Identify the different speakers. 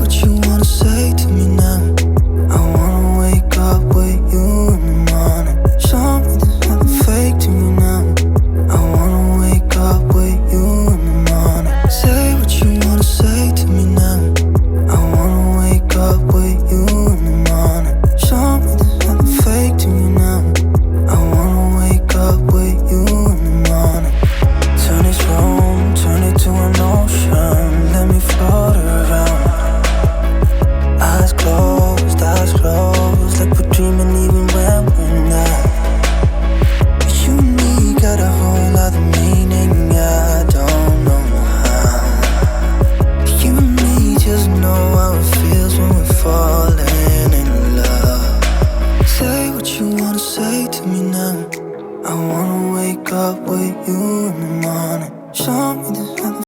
Speaker 1: what you wanna say to me now. I wanna wake up with you in the morning. Show me there's nothing fake to me now. I wanna wake up with you in the morning. Say what you wanna say to me now. I wanna wake up with you in the morning. Show me there's nothing fake to me now. I wanna wake up with you in the morning. Turn this room, turn it to an ocean. Let me float around. Eyes closed, like we're dreaming even when we're not. You and me got a whole other meaning, I don't know how. You and me just know how it feels when we're falling in love. Say what you wanna say to me now. I wanna wake up with you in the morning. Show me there's nothing